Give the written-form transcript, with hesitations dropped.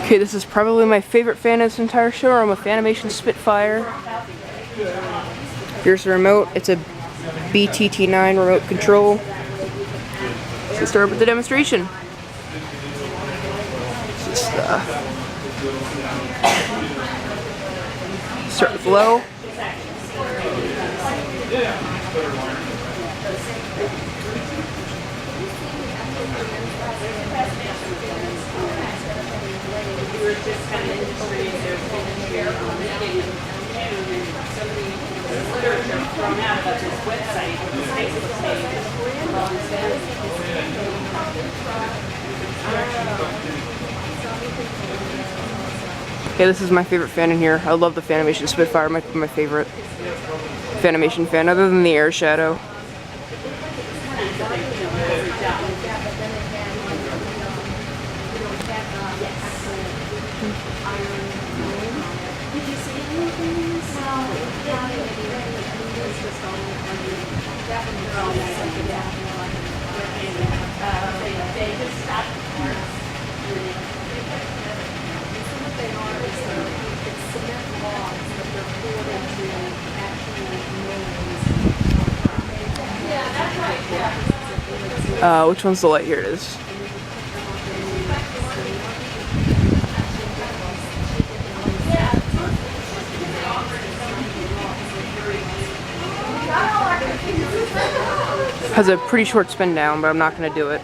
Okay, this is probably my favorite fan of this entire showroom, a Fanimation Spitfire. Here's the remote. It's a BTT9 remote control. Let's start with the demonstration. Just, start with low. Okay, this is my favorite fan in here. I love the Fanimation Spitfire, my favorite Fanimation fan, other than the Air Shadow. Which one's the light? Here it is. Has a pretty short spin down, but I'm not going to do it.